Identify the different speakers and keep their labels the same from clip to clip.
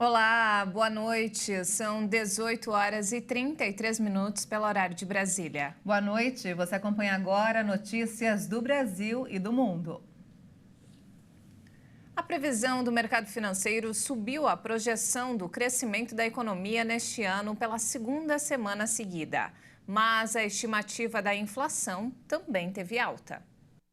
Speaker 1: Olá, boa noite. São 18 horas e 33 minutos pelo horário de Brasília.
Speaker 2: Boa noite. Você acompanha agora notícias do Brasil e do mundo.
Speaker 1: A previsão do mercado financeiro subiu a projeção do crescimento da economia neste ano pela segunda semana seguida. Mas a estimativa da inflação também teve alta.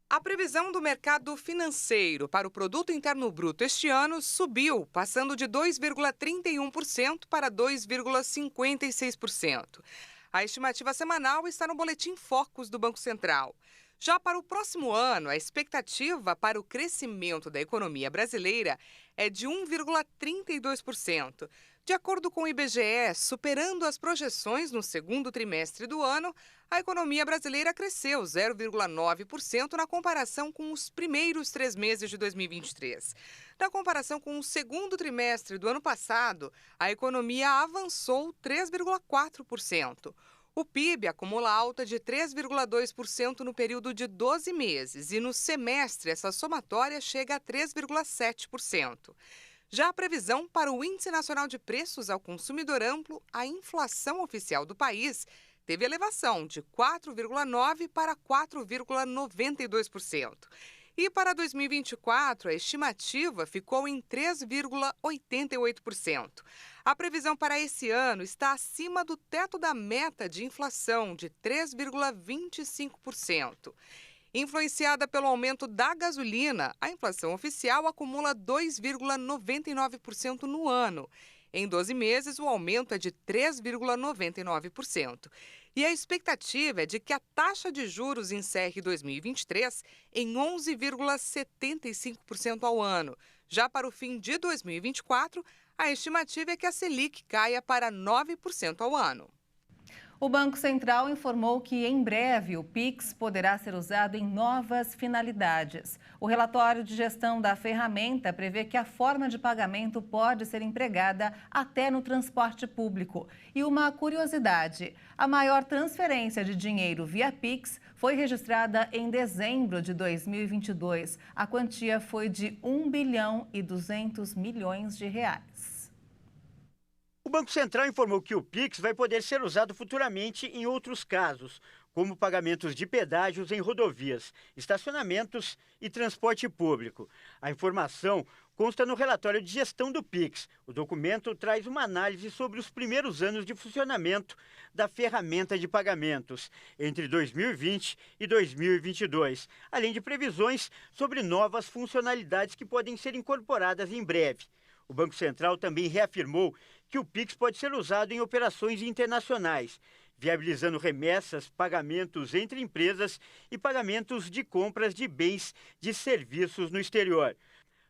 Speaker 3: A previsão do mercado financeiro para o Produto Interno Bruto este ano subiu, passando de 2,31% para 2,56%. A estimativa semanal está no Boletim Focus do Banco Central. Já para o próximo ano, a expectativa para o crescimento da economia brasileira é de 1,32%. De acordo com o IBGE, superando as projeções no segundo trimestre do ano, a economia brasileira cresceu 0,9% na comparação com os primeiros 3 meses de 2023. Na comparação com o segundo trimestre do ano passado, a economia avançou 3,4%. O PIB acumula alta de 3,2% no período de 12 meses e no semestre essa somatória chega a 3,7%. Já a previsão para o Índice Nacional de Preços ao Consumidor Amplo, a inflação oficial do país teve elevação de 4,9% para 4,92%. E para 2024, a estimativa ficou em 3,88%. A previsão para esse ano está acima do teto da meta de inflação de 3,25%. Influenciada pelo aumento da gasolina, a inflação oficial acumula 2,99% no ano. Em 12 meses, o aumento é de 3,99%. E a expectativa é de que a taxa de juros encerre 2023 em 11,75% ao ano. Já para o fim de 2024, a estimativa é que a Selic caia para 9% ao ano.
Speaker 2: O Banco Central informou que, em breve, o Pix poderá ser usado em novas finalidades. O relatório de gestão da ferramenta prevê que a forma de pagamento pode ser empregada até no transporte público. E uma curiosidade, a maior transferência de dinheiro via Pix foi registrada em dezembro de 2022. A quantia foi de 1 bilhão e 200 milhões de reais.
Speaker 4: O Banco Central informou que o Pix vai poder ser usado futuramente em outros casos, como pagamentos de pedágios em rodovias, estacionamentos e transporte público. A informação consta no relatório de gestão do Pix. O documento traz uma análise sobre os primeiros anos de funcionamento da ferramenta de pagamentos, entre 2020 e 2022, além de previsões sobre novas funcionalidades que podem ser incorporadas em breve. O Banco Central também reafirmou que o Pix pode ser usado em operações internacionais, viabilizando remessas, pagamentos entre empresas e pagamentos de compras de bens e serviços no exterior.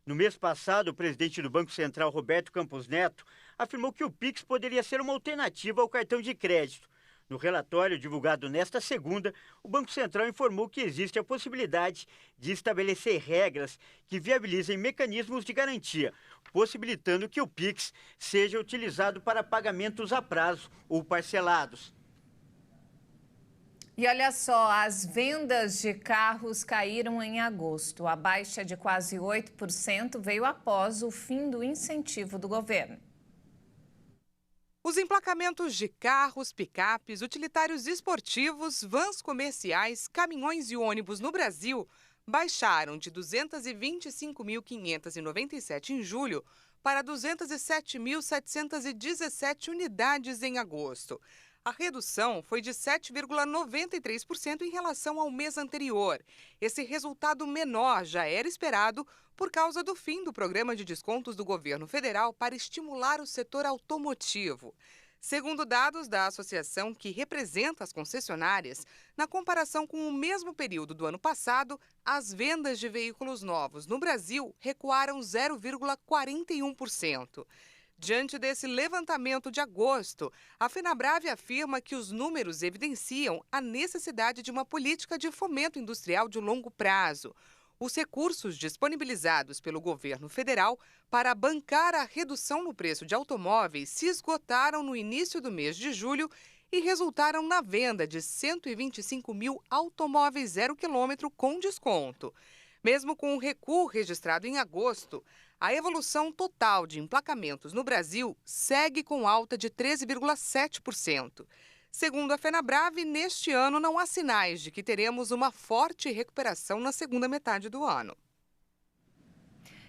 Speaker 4: No mês passado, o presidente do Banco Central, Roberto Campos Neto, afirmou que o Pix poderia ser uma alternativa ao cartão de crédito. No relatório divulgado nesta segunda, o Banco Central informou que existe a possibilidade de estabelecer regras que viabilizem mecanismos de garantia, possibilitando que o Pix seja utilizado para pagamentos a prazo ou parcelados.
Speaker 1: E olha só, as vendas de carros caíram em agosto. A baixa de quase 8% veio após o fim do incentivo do governo.
Speaker 3: Os emplacamentos de carros, picapes, utilitários esportivos, vans comerciais, caminhões e ônibus no Brasil baixaram de 225.597 em julho para 207.717 unidades em agosto. A redução foi de 7,93% em relação ao mês anterior. Esse resultado menor já era esperado por causa do fim do programa de descontos do governo federal para estimular o setor automotivo. Segundo dados da associação que representa as concessionárias, na comparação com o mesmo período do ano passado, as vendas de veículos novos no Brasil recuaram 0,41%. Diante desse levantamento de agosto, a Fenabrave afirma que os números evidenciam a necessidade de uma política de fomento industrial de longo prazo. Os recursos disponibilizados pelo governo federal para bancar a redução no preço de automóveis se esgotaram no início do mês de julho e resultaram na venda de 125 mil automóveis 0 km com desconto. Mesmo com o recuo registrado em agosto, A evolução total de emplacamentos no Brasil segue com alta de 13,7%. Segundo a Fenabrave, neste ano não há sinais de que teremos uma forte recuperação na segunda metade do ano.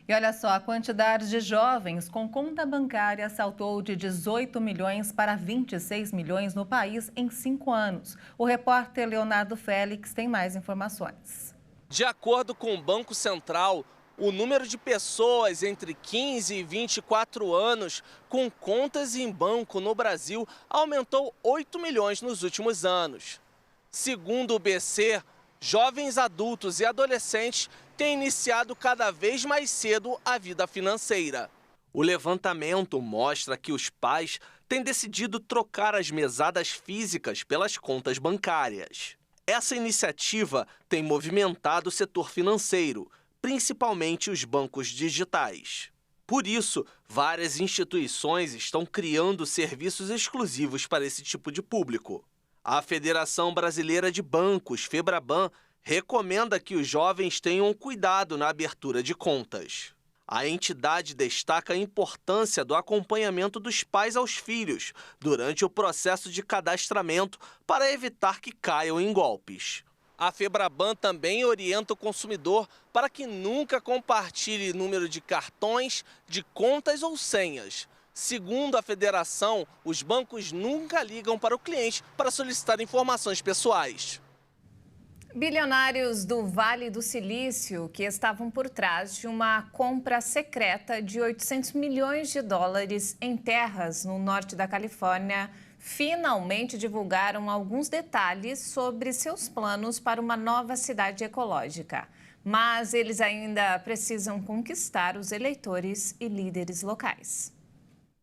Speaker 2: E olha só, a quantidade de jovens com conta bancária saltou de 18 milhões para 26 milhões no país em 5 anos. O repórter Leonardo Félix tem mais informações.
Speaker 5: De acordo com o Banco Central, o número de pessoas entre 15 e 24 anos com contas em banco no Brasil aumentou 8 milhões nos últimos anos. Segundo o BC, jovens adultos e adolescentes têm iniciado cada vez mais cedo a vida financeira. O levantamento mostra que os pais têm decidido trocar as mesadas físicas pelas contas bancárias. Essa iniciativa tem movimentado o setor financeiro, principalmente os bancos digitais. Por isso, várias instituições estão criando serviços exclusivos para esse tipo de público. A Federação Brasileira de Bancos, Febraban, recomenda que os jovens tenham cuidado na abertura de contas. A entidade destaca a importância do acompanhamento dos pais aos filhos durante o processo de cadastramento para evitar que caiam em golpes. A Febraban também orienta o consumidor para que nunca compartilhe número de cartões, de contas ou senhas. Segundo a federação, os bancos nunca ligam para o cliente para solicitar informações pessoais.
Speaker 1: Bilionários do Vale do Silício, que estavam por trás de uma compra secreta de 800 milhões de dólares em terras no norte da Califórnia, finalmente divulgaram alguns detalhes sobre seus planos para uma nova cidade ecológica. Mas eles ainda precisam conquistar os eleitores e líderes locais.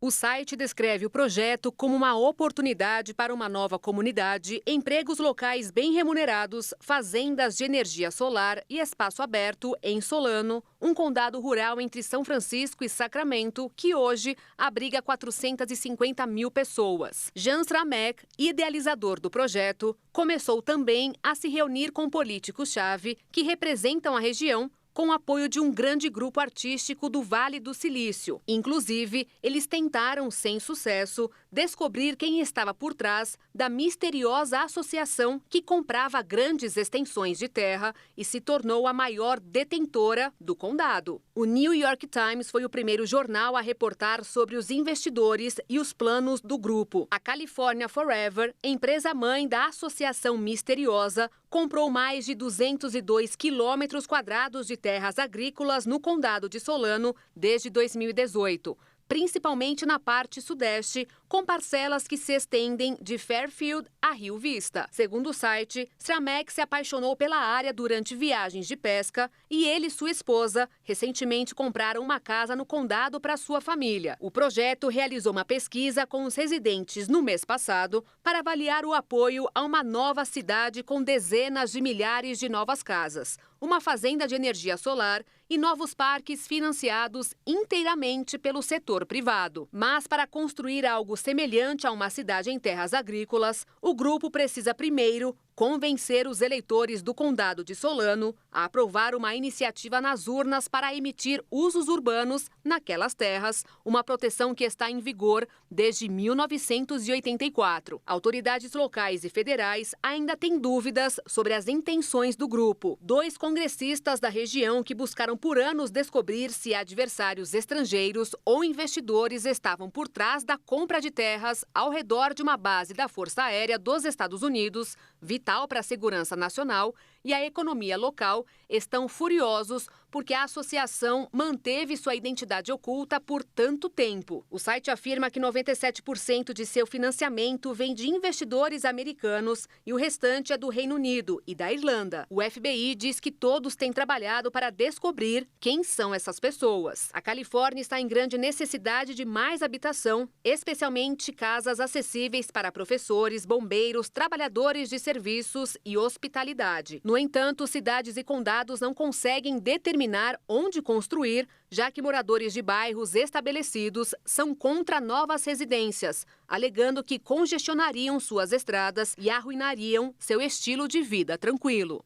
Speaker 6: O site descreve o projeto como uma oportunidade para uma nova comunidade, empregos locais bem remunerados, fazendas de energia solar e espaço aberto em Solano, um condado rural entre São Francisco e Sacramento, que hoje abriga 450 mil pessoas. Jean Sramek, idealizador do projeto, começou também a se reunir com políticos-chave que representam a região, com o apoio de um grande grupo artístico do Vale do Silício. Inclusive, eles tentaram, sem sucesso, descobrir quem estava por trás da misteriosa associação que comprava grandes extensões de terra e se tornou a maior detentora do condado. O New York Times foi o primeiro jornal a reportar sobre os investidores e os planos do grupo. A California Forever, empresa-mãe da associação misteriosa, comprou mais de 202 quilômetros quadrados de terras agrícolas no condado de Solano desde 2018, principalmente na parte sudeste, com parcelas que se estendem de Fairfield a Rio Vista. Segundo o site, Sramek se apaixonou pela área durante viagens de pesca e ele e sua esposa recentemente compraram uma casa no condado para sua família. O projeto realizou uma pesquisa com os residentes no mês passado para avaliar o apoio a uma nova cidade com dezenas de milhares de novas casas, uma fazenda de energia solar e novos parques financiados inteiramente pelo setor privado. Mas para construir algo semelhante a uma cidade em terras agrícolas, o grupo precisa primeiro convencer os eleitores do condado de Solano a aprovar uma iniciativa nas urnas para emitir usos urbanos naquelas terras, uma proteção que está em vigor desde 1984. Autoridades locais e federais ainda têm dúvidas sobre as intenções do grupo. 2 congressistas da região que buscaram por anos descobrir se adversários estrangeiros ou investidores estavam por trás da compra de terras ao redor de uma base da Força Aérea dos Estados Unidos, vital para a segurança nacional e a economia local, estão furiosos porque a associação manteve sua identidade oculta por tanto tempo. O site afirma que 97% de seu financiamento vem de investidores americanos e o restante é do Reino Unido e da Irlanda. O FBI diz que todos têm trabalhado para descobrir quem são essas pessoas. A Califórnia está em grande necessidade de mais habitação, especialmente casas acessíveis para professores, bombeiros, trabalhadores de serviços e hospitalidade. No entanto, cidades e condados não conseguem determinar onde construir, já que moradores de bairros estabelecidos são contra novas residências, alegando que congestionariam suas estradas e arruinariam seu estilo de vida tranquilo.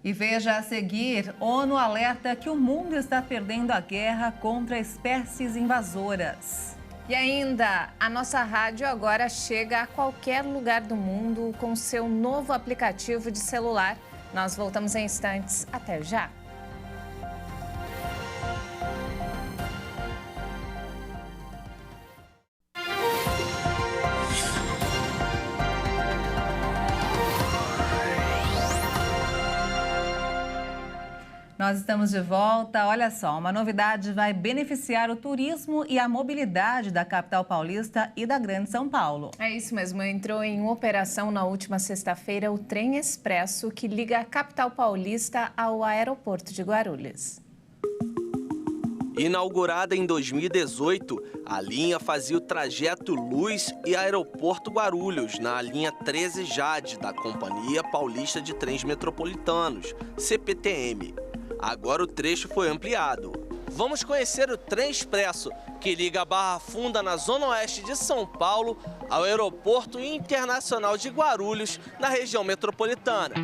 Speaker 2: E veja a seguir, ONU alerta que o mundo está perdendo a guerra contra espécies invasoras.
Speaker 1: E ainda, a nossa rádio agora chega a qualquer lugar do mundo com seu novo aplicativo de celular. Nós voltamos em instantes. Até já!
Speaker 2: Nós estamos de volta. Olha só, uma novidade vai beneficiar o turismo e a mobilidade da capital paulista e da Grande São Paulo.
Speaker 1: É isso mesmo. Entrou em operação na última sexta-feira o trem expresso que liga a capital paulista ao aeroporto de Guarulhos.
Speaker 5: Inaugurada em 2018, a linha fazia o trajeto Luz e Aeroporto Guarulhos, na linha 13 Jade, da Companhia Paulista de Trens Metropolitanos, CPTM. Agora o trecho foi ampliado. Vamos conhecer o trem expresso, que liga a Barra Funda, na zona oeste de São Paulo, ao Aeroporto Internacional de Guarulhos, na região metropolitana.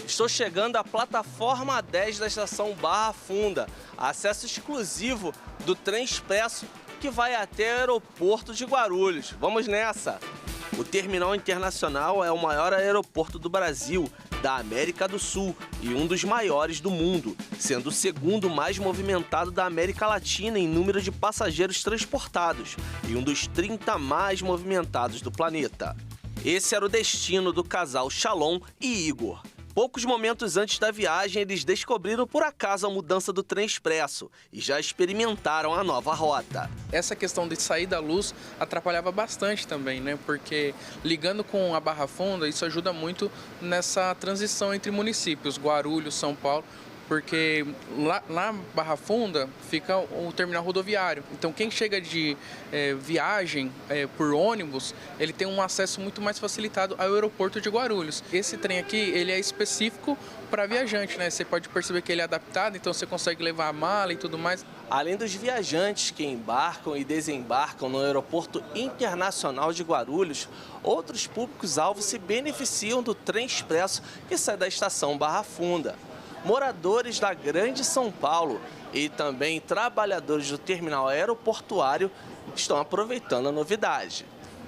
Speaker 5: Estou chegando à plataforma 10 da estação Barra Funda, acesso exclusivo do trem expresso que vai até o aeroporto de Guarulhos. Vamos nessa! O Terminal Internacional é o maior aeroporto do Brasil, da América do Sul e um dos maiores do mundo, sendo o segundo mais movimentado da América Latina em número de passageiros transportados e um dos 30 mais movimentados do planeta. Esse era o destino do casal Shalom e Igor. Poucos momentos antes da viagem, eles descobriram por acaso a mudança do trem expresso e já experimentaram a nova rota.
Speaker 7: Essa questão de sair da Luz atrapalhava bastante também, né? Porque ligando com a Barra Funda, isso ajuda muito nessa transição entre municípios, Guarulhos, São Paulo, porque lá na Barra Funda fica o terminal rodoviário. Então quem chega de viagem por ônibus, ele tem um acesso muito mais facilitado ao aeroporto de Guarulhos. Esse trem aqui, ele é específico para viajante, né? Você pode perceber que ele é adaptado, então você consegue levar a mala e tudo mais.
Speaker 5: Além dos viajantes que embarcam e desembarcam no Aeroporto Internacional de Guarulhos, outros públicos-alvos se beneficiam do trem expresso que sai da estação Barra Funda. Moradores da Grande São Paulo e também trabalhadores do terminal aeroportuário estão aproveitando a novidade.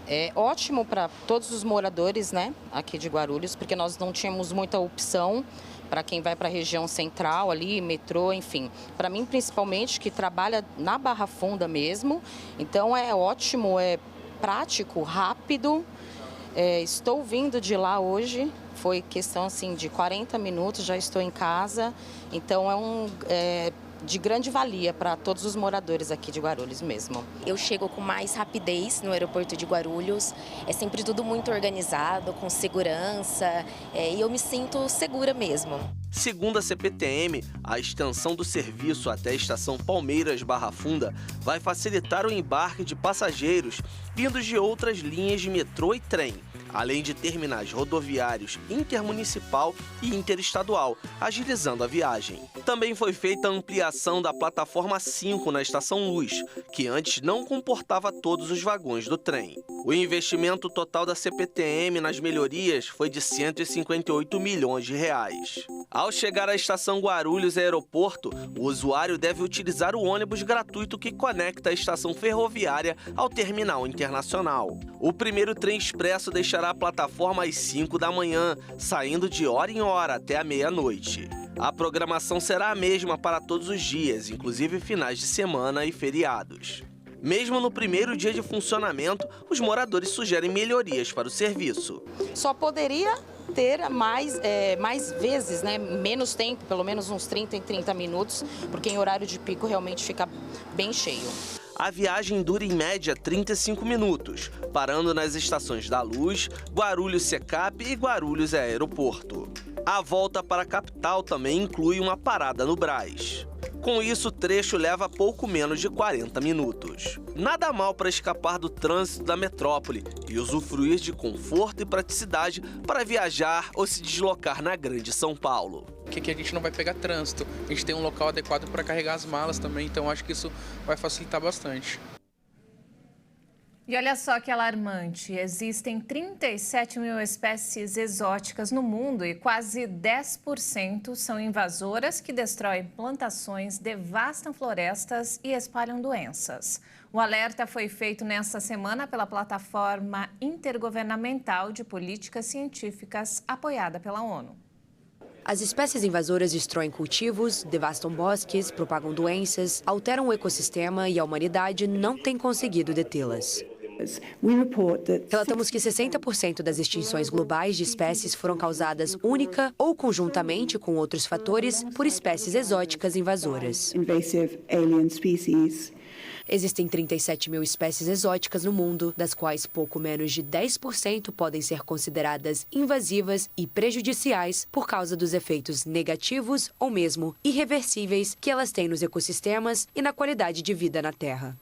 Speaker 8: É ótimo para todos os moradores, né, aqui de Guarulhos, porque nós não tínhamos muita opção para quem vai para a região central ali, metrô, enfim. Para mim, principalmente, que trabalha na Barra Funda mesmo. Então é ótimo, é prático, rápido. Estou vindo de lá hoje. Foi questão assim de 40 minutos, já estou em casa, então é de grande valia para todos os moradores aqui de Guarulhos mesmo.
Speaker 9: Eu chego com mais rapidez no aeroporto de Guarulhos, é sempre tudo muito organizado, com segurança, e eu me sinto segura mesmo.
Speaker 5: Segundo a CPTM, a extensão do serviço até a estação Palmeiras Barra Funda vai facilitar o embarque de passageiros vindos de outras linhas de metrô e trem, além de terminais rodoviários intermunicipal e interestadual, agilizando a viagem. Também foi feita a ampliação da plataforma 5 na Estação Luz, que antes não comportava todos os vagões do trem. O investimento total da CPTM nas melhorias foi de R$ 158 milhões. Ao chegar à Estação Guarulhos Aeroporto, o usuário deve utilizar o ônibus gratuito que conecta a estação ferroviária ao terminal internacional. O primeiro trem expresso deixará a plataforma às 5 da manhã, saindo de hora em hora até a meia-noite. A programação será a mesma para todos os dias, inclusive finais de semana e feriados. Mesmo no primeiro dia de funcionamento, os moradores sugerem melhorias para o serviço.
Speaker 8: Só poderia ter mais vezes, né? Menos tempo, pelo menos uns 30 em 30 minutos, porque em horário de pico realmente fica bem cheio.
Speaker 5: A viagem dura em média 35 minutos, parando nas estações da Luz, Guarulhos Secap e Guarulhos Aeroporto. A volta para a capital também inclui uma parada no Brás. Com isso, o trecho leva pouco menos de 40 minutos. Nada mal para escapar do trânsito da metrópole e usufruir de conforto e praticidade para viajar ou se deslocar na Grande São Paulo.
Speaker 7: Que a gente não vai pegar trânsito, a gente tem um local adequado para carregar as malas também, então acho que isso vai facilitar bastante.
Speaker 1: E olha só que alarmante, existem 37 mil espécies exóticas no mundo e quase 10% são invasoras que destroem plantações, devastam florestas e espalham doenças. O alerta foi feito nesta semana pela Plataforma Intergovernamental de Políticas Científicas, apoiada pela ONU.
Speaker 10: As espécies invasoras destroem cultivos, devastam bosques, propagam doenças, alteram o ecossistema e a humanidade não tem conseguido detê-las. Relatamos que 60% das extinções globais de espécies foram causadas única ou conjuntamente com outros fatores por espécies exóticas invasoras. Existem 37 mil espécies exóticas no mundo, das quais pouco menos de 10% podem ser consideradas invasivas e prejudiciais por causa dos efeitos negativos ou mesmo irreversíveis que elas têm nos ecossistemas e na qualidade de vida na Terra.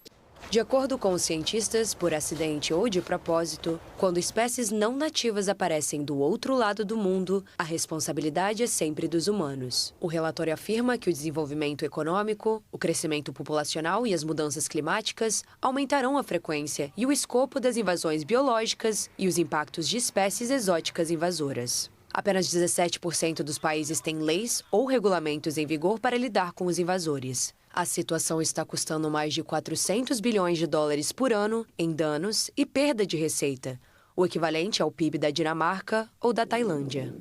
Speaker 10: De acordo com os cientistas, por acidente ou de propósito, quando espécies não nativas aparecem do outro lado do mundo, a responsabilidade é sempre dos humanos. O relatório afirma que o desenvolvimento econômico, o crescimento populacional e as mudanças climáticas aumentarão a frequência e o escopo das invasões biológicas e os impactos de espécies exóticas invasoras. Apenas 17% dos países têm leis ou regulamentos em vigor para lidar com os invasores. A situação está custando mais de 400 bilhões de dólares por ano em danos e perda de receita, o equivalente ao PIB da Dinamarca ou da Tailândia.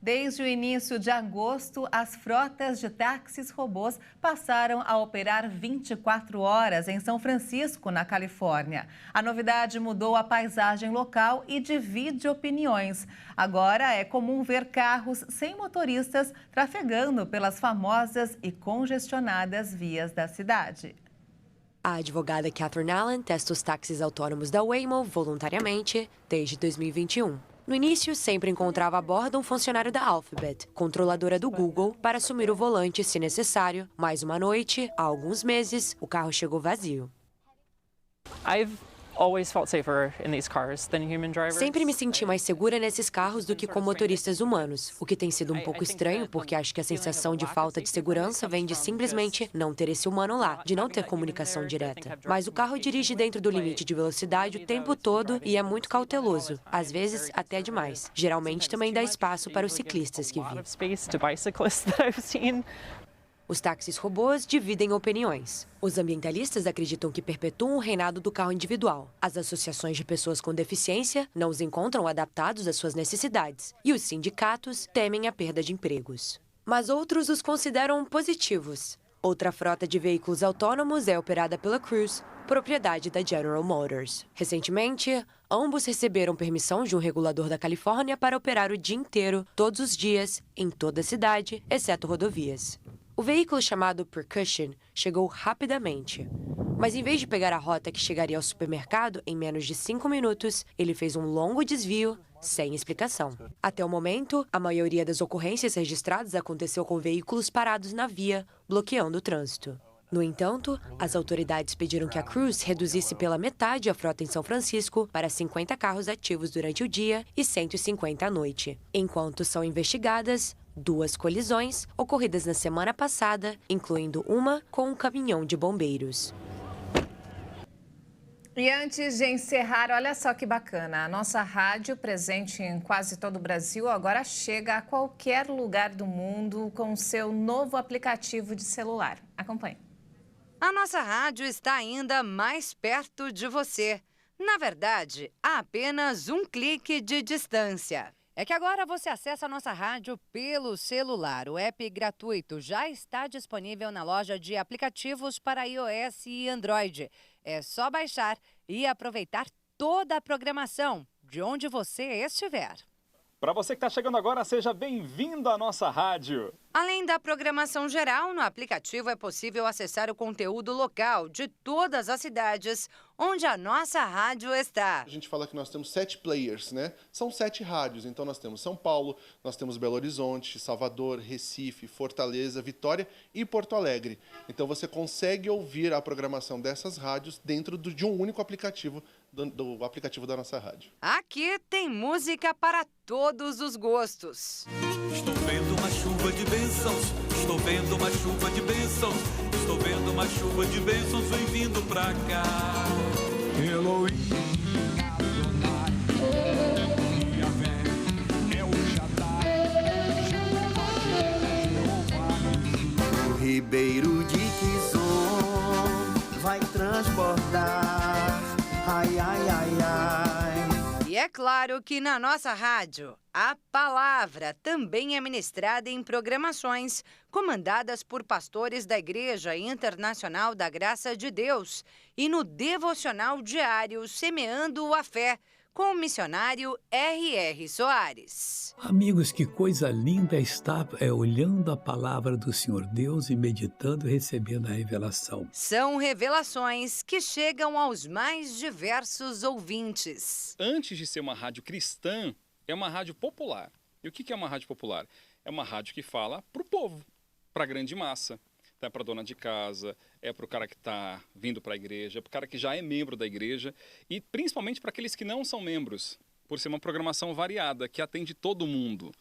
Speaker 2: Desde o início de agosto, as frotas de táxis robôs passaram a operar 24 horas em São Francisco, na Califórnia. A novidade mudou a paisagem local e divide opiniões. Agora é comum ver carros sem motoristas trafegando pelas famosas e congestionadas vias da cidade.
Speaker 10: A advogada Catherine Allen testa os táxis autônomos da Waymo voluntariamente desde 2021. No início, sempre encontrava a bordo um funcionário da Alphabet, controladora do Google, para assumir o volante se necessário. Mas uma noite, há alguns meses, o carro chegou vazio. Sempre me senti mais segura nesses carros do que com motoristas humanos, o que tem sido um pouco estranho porque acho que a sensação de falta de segurança vem de simplesmente não ter esse humano lá, de não ter comunicação direta. Mas o carro dirige dentro do limite de velocidade o tempo todo e é muito cauteloso, às vezes até demais. Geralmente também dá espaço para os ciclistas que vi. Os táxis robôs dividem opiniões. Os ambientalistas acreditam que perpetuam o reinado do carro individual. As associações de pessoas com deficiência não os encontram adaptados às suas necessidades. E os sindicatos temem a perda de empregos. Mas outros os consideram positivos. Outra frota de veículos autônomos é operada pela Cruise, propriedade da General Motors. Recentemente, ambos receberam permissão de um regulador da Califórnia para operar o dia inteiro, todos os dias, em toda a cidade, exceto rodovias. O veículo chamado Percussion chegou rapidamente. Mas em vez de pegar a rota que chegaria ao supermercado em menos de 5 minutos, ele fez um longo desvio sem explicação. Até o momento, a maioria das ocorrências registradas aconteceu com veículos parados na via, bloqueando o trânsito. No entanto, as autoridades pediram que a Cruise reduzisse pela metade a frota em São Francisco para 50 carros ativos durante o dia e 150 à noite, enquanto são investigadas 2 colisões ocorridas na semana passada, incluindo uma com um caminhão de bombeiros.
Speaker 1: E antes de encerrar, olha só que bacana, a nossa rádio, presente em quase todo o Brasil, agora chega a qualquer lugar do mundo com o seu novo aplicativo de celular. Acompanhe.
Speaker 11: A nossa rádio está ainda mais perto de você. Na verdade, a apenas um clique de distância. É que agora você acessa a nossa rádio pelo celular. O app gratuito já está disponível na loja de aplicativos para iOS e Android. É só baixar e aproveitar toda a programação de onde você estiver.
Speaker 12: Para você que está chegando agora, seja bem-vindo à nossa rádio.
Speaker 11: Além da programação geral, no aplicativo é possível acessar o conteúdo local de todas as cidades onde a nossa rádio está.
Speaker 13: A gente fala que nós temos 7 players, né? São 7 rádios, então nós temos São Paulo, nós temos Belo Horizonte, Salvador, Recife, Fortaleza, Vitória e Porto Alegre. Então você consegue ouvir a programação dessas rádios dentro de um único aplicativo, do aplicativo da nossa rádio.
Speaker 11: Aqui tem música para todos os gostos.
Speaker 14: Estou vendo uma chuva de bênçãos, estou vendo uma chuva de bênçãos. tô vendo uma chuva de bênçãos vem vindo pra cá. Elohim, Adonai, Yahvé, El Shaddai, Jeová.
Speaker 15: O ribeiro de Kizom vai transbordar, ai, ai, ai, ai.
Speaker 11: E é claro que na nossa rádio, a palavra também é ministrada em programações comandadas por pastores da Igreja Internacional da Graça de Deus e no devocional diário Semeando a Fé, com o missionário R.R. Soares.
Speaker 16: Amigos, que coisa linda estar olhando a palavra do Senhor Deus e meditando e recebendo a revelação.
Speaker 11: São revelações que chegam aos mais diversos ouvintes.
Speaker 12: Antes de ser uma rádio cristã, é uma rádio popular. E o que é uma rádio popular? É uma rádio que fala para o povo, para a grande massa. É para a dona de casa, é para o cara que está vindo para a igreja, é para o cara que já é membro da igreja e principalmente para aqueles que não são membros, por ser uma programação variada, que atende todo mundo.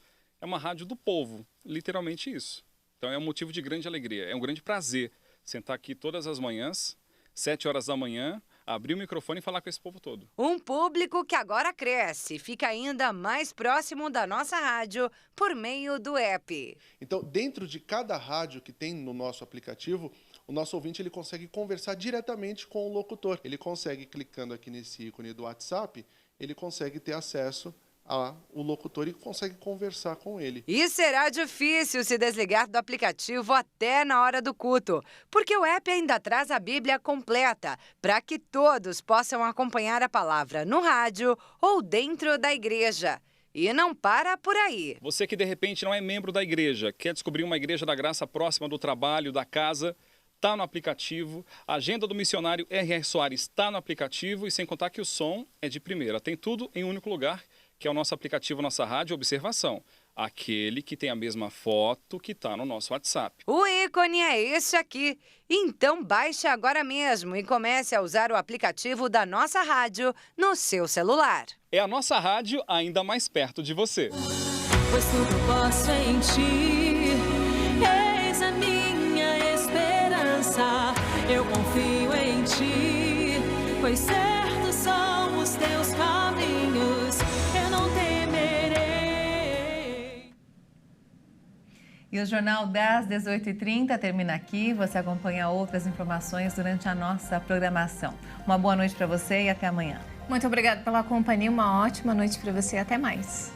Speaker 12: É uma rádio do povo, literalmente isso. Então é um motivo de grande alegria, é um grande prazer sentar aqui todas as manhãs, 7 horas da manhã, abrir o microfone e falar com esse povo todo.
Speaker 11: Um público que agora cresce, fica ainda mais próximo da nossa rádio por meio do app.
Speaker 13: Então, dentro de cada rádio que tem no nosso aplicativo, o nosso ouvinte ele consegue conversar diretamente com o locutor. Ele consegue, clicando aqui nesse ícone do WhatsApp, ele consegue ter acesso ao locutor e consegue conversar com ele.
Speaker 11: E será difícil se desligar do aplicativo até na hora do culto, porque o app ainda traz a Bíblia completa, para que todos possam acompanhar a palavra no rádio ou dentro da igreja. E não para por aí.
Speaker 12: Você que de repente não é membro da igreja, quer descobrir uma igreja da graça próxima do trabalho, da casa, está no aplicativo. A agenda do missionário R.R. Soares está no aplicativo e sem contar que o som é de primeira. Tem tudo em um único lugar, que é o nosso aplicativo, nossa rádio Observação. Aquele que tem a mesma foto que está no nosso WhatsApp.
Speaker 11: O ícone é esse aqui. Então baixe agora mesmo e comece a usar o aplicativo da nossa rádio no seu celular.
Speaker 12: É a nossa rádio ainda mais perto de você.
Speaker 17: Pois tudo posso em ti, eis a minha esperança. Eu confio em ti, pois certos são os teus caminhos. Eu não temerei.
Speaker 2: E o Jornal das 18h30 termina aqui. Você acompanha outras informações durante a nossa programação. Uma boa noite para você e até amanhã.
Speaker 1: Muito obrigada pela companhia, uma ótima noite para você e até mais.